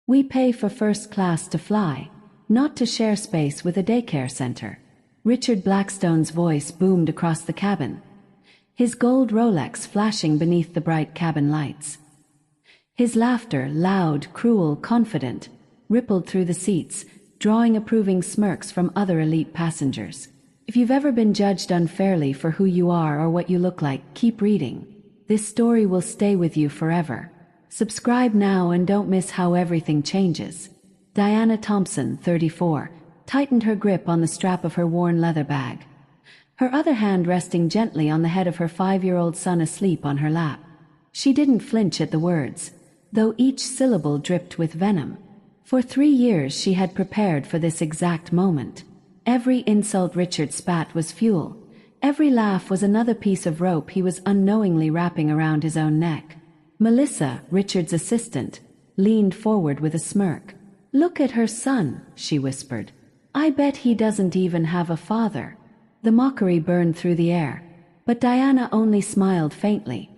We pay for first class to fly, not to share space with a daycare center. Richard Blackstone's voice boomed across the cabin, his gold Rolex flashing beneath the bright cabin lights. His laughter, loud, cruel, confident, rippled through the seats, drawing approving smirks from other elite passengers. If you've ever been judged unfairly for who you are or what you look like, keep reading. This story will stay with you forever. Subscribe now and don't miss how everything changes. Diana Thompson, 34, tightened her grip on the strap of her worn leather bag, her other hand resting gently on the head of her 5-year-old son asleep on her lap. She didn't flinch at the words, though each syllable dripped with venom. For 3 years she had prepared for this exact moment. Every insult Richard spat was fuel. Every laugh was another piece of rope he was unknowingly wrapping around his own neck. Melissa, Richard's assistant, leaned forward with a smirk. "Look at her son," she whispered. "I bet he doesn't even have a father." The mockery burned through the air, but Diana only smiled faintly,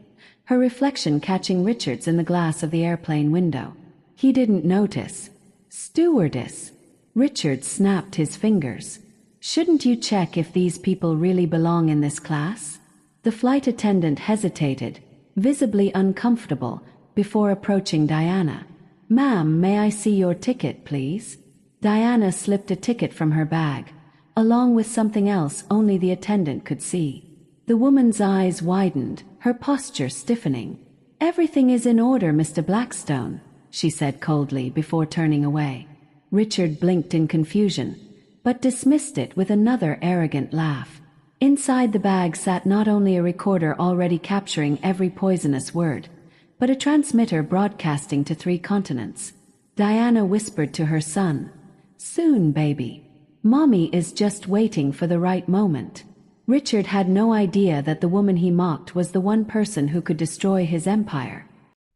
her reflection catching Richard's in the glass of the airplane window. He didn't notice. "Stewardess." Richard snapped his fingers. "Shouldn't you check if these people really belong in this class?" The flight attendant hesitated, visibly uncomfortable, before approaching Diana. "Ma'am, may I see your ticket, please?" Diana slipped a ticket from her bag, along with something else only the attendant could see. The woman's eyes widened, her posture stiffening. "Everything is in order, Mr. Blackstone," she said coldly before turning away. Richard blinked in confusion, but dismissed it with another arrogant laugh. Inside the bag sat not only a recorder already capturing every poisonous word, but a transmitter broadcasting to 3 continents. Diana whispered to her son, "Soon, baby. Mommy is just waiting for the right moment." Richard had no idea that the woman he mocked was the one person who could destroy his empire.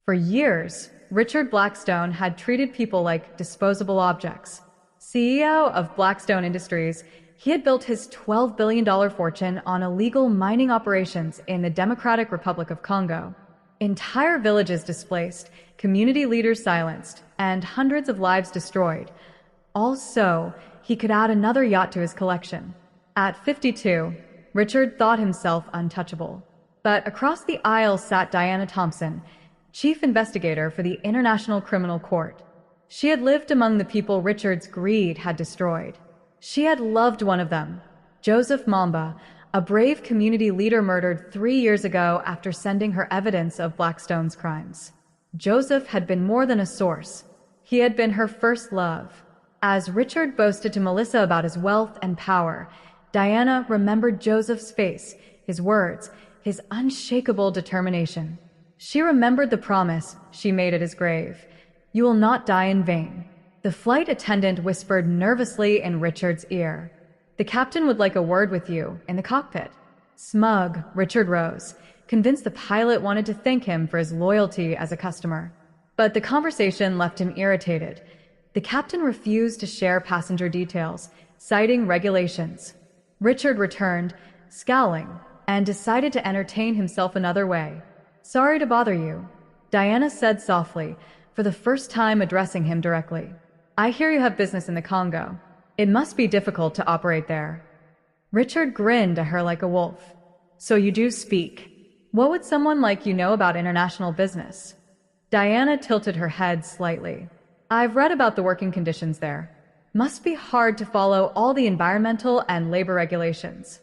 For years, Richard Blackstone had treated people like disposable objects. CEO of Blackstone Industries, he had built his $12 billion fortune on illegal mining operations in the Democratic Republic of Congo. Entire villages displaced, community leaders silenced, and hundreds of lives destroyed. All so, he could add another yacht to his collection. At 52, Richard thought himself untouchable. But across the aisle sat Diana Thompson, chief investigator for the International Criminal Court. She had lived among the people Richard's greed had destroyed. She had loved one of them, Joseph Mamba, a brave community leader murdered 3 years ago after sending her evidence of Blackstone's crimes. Joseph had been more than a source. He had been her first love. As Richard boasted to Melissa about his wealth and power, Diana remembered Joseph's face, his words, his unshakable determination. She remembered the promise she made at his grave. "You will not die in vain." The flight attendant whispered nervously in Richard's ear. "The captain would like a word with you in the cockpit." Smug, Richard rose, convinced the pilot wanted to thank him for his loyalty as a customer. But the conversation left him irritated. The captain refused to share passenger details, citing regulations. Richard returned, scowling, and decided to entertain himself another way. "Sorry to bother you," Diana said softly, for the first time addressing him directly. "I hear you have business in the Congo. It must be difficult to operate there." Richard grinned at her like a wolf. "So you do speak. What would someone like you know about international business?" Diana tilted her head slightly. "I've read about the working conditions there. Must be hard to follow all the environmental and labor regulations."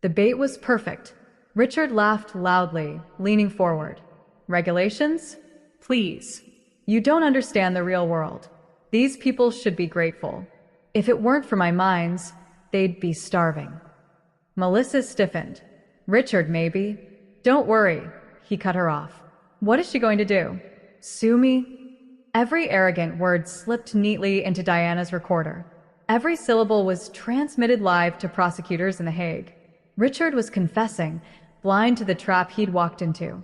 The bait was perfect. Richard laughed loudly, leaning forward. "Regulations? Please. You don't understand the real world. These people should be grateful. If it weren't for my mines, they'd be starving." Melissa stiffened. "Richard, maybe." "Don't worry," he cut her off. "What is she going to do? Sue me?" Every arrogant word slipped neatly into Diana's recorder. Every syllable was transmitted live to prosecutors in The Hague. Richard was confessing, blind to the trap he'd walked into.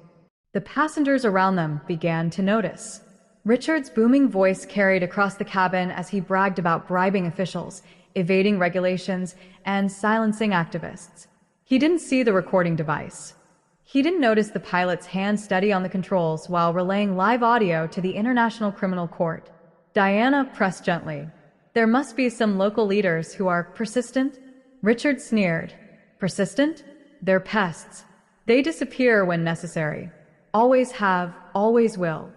The passengers around them began to notice. Richard's booming voice carried across the cabin as he bragged about bribing officials, evading regulations, and silencing activists. He didn't see the recording device. He didn't notice the pilot's hand steady on the controls while relaying live audio to the International Criminal Court. Diana pressed gently. There must be some local leaders who are persistent. Richard sneered. Persistent? They're pests. They disappear when necessary. Always have, always will.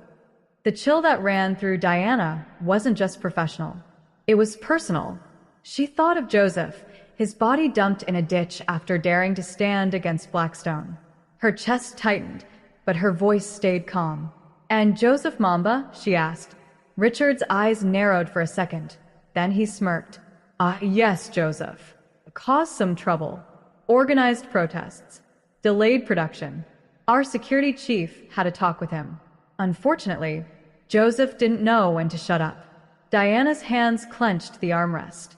The chill that ran through Diana wasn't just professional. It was personal. She thought of Joseph, his body dumped in a ditch after daring to stand against Blackstone. Her chest tightened, but her voice stayed calm. "And Joseph Mamba?" she asked. Richard's eyes narrowed for a second. Then he smirked. Yes, Joseph. Caused some trouble. Organized protests. Delayed production. Our security chief had a talk with him. Unfortunately, Joseph didn't know when to shut up. Diana's hands clenched the armrest.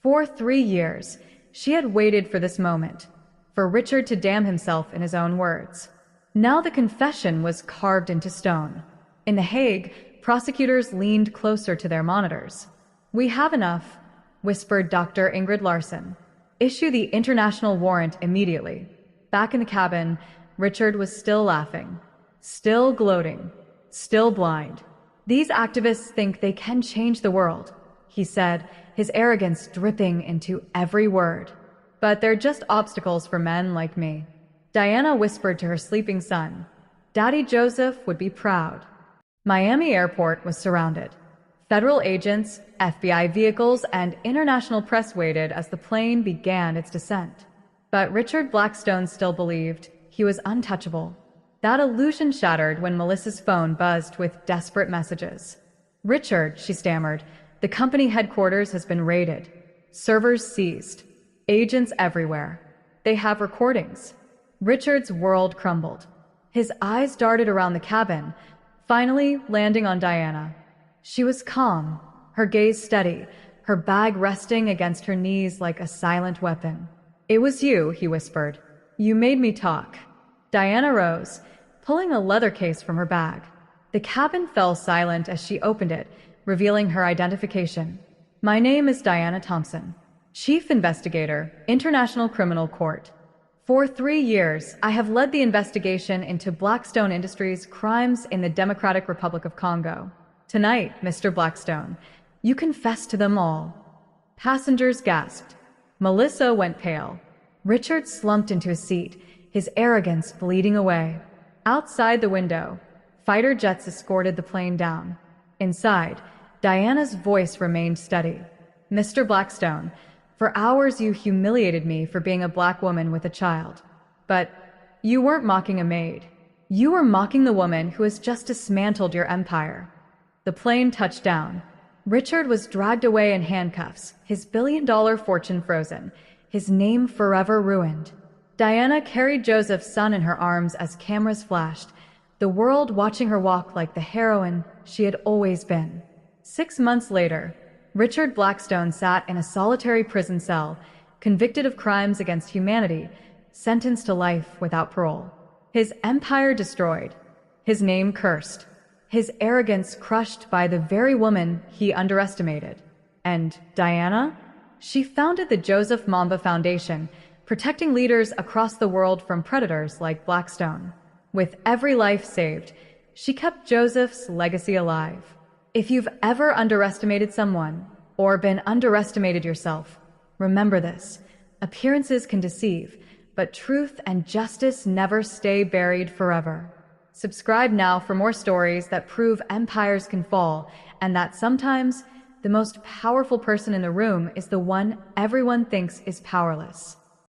For 3 years, she had waited for this moment, for Richard to damn himself in his own words. Now the confession was carved into stone. In The Hague, prosecutors leaned closer to their monitors. "We have enough," whispered Dr. Ingrid Larson. "Issue the international warrant immediately." Back in the cabin, Richard was still laughing, still gloating, still blind. "These activists think they can change the world," he said, his arrogance dripping into every word. "But they're just obstacles for men like me." Diana whispered to her sleeping son. Daddy Joseph would be proud. Miami Airport was surrounded. Federal agents, FBI vehicles, and international press waited as the plane began its descent. But Richard Blackstone still believed he was untouchable. That illusion shattered when Melissa's phone buzzed with desperate messages. "Richard," she stammered, "the company headquarters has been raided. Servers seized. Agents everywhere. They have recordings." Richard's world crumbled. His eyes darted around the cabin, finally landing on Diana. She was calm, her gaze steady, her bag resting against her knees like a silent weapon. "It was you," he whispered. "You made me talk." Diana rose, pulling a leather case from her bag. The cabin fell silent as she opened it, revealing her identification. "My name is Diana Thompson, Chief Investigator, International Criminal Court. For 3 years, I have led the investigation into Blackstone Industries' crimes in the Democratic Republic of Congo. Tonight, Mr. Blackstone, you confess to them all." Passengers gasped. Melissa went pale. Richard slumped into his seat, his arrogance bleeding away. Outside the window, fighter jets escorted the plane down. Inside, Diana's voice remained steady. "Mr. Blackstone, for hours you humiliated me for being a black woman with a child. But you weren't mocking a maid. You were mocking the woman who has just dismantled your empire." The plane touched down. Richard was dragged away in handcuffs, his billion-dollar fortune frozen, his name forever ruined. Diana carried Joseph's son in her arms as cameras flashed, the world watching her walk like the heroine she had always been. 6 months later, Richard Blackstone sat in a solitary prison cell, convicted of crimes against humanity, sentenced to life without parole. His empire destroyed, his name cursed, his arrogance crushed by the very woman he underestimated. And Diana? She founded the Joseph Mamba Foundation, protecting leaders across the world from predators like Blackstone. With every life saved, she kept Joseph's legacy alive. If you've ever underestimated someone, or been underestimated yourself, remember this: appearances can deceive, but truth and justice never stay buried forever. Subscribe now for more stories that prove empires can fall, and that sometimes the most powerful person in the room is the one everyone thinks is powerless.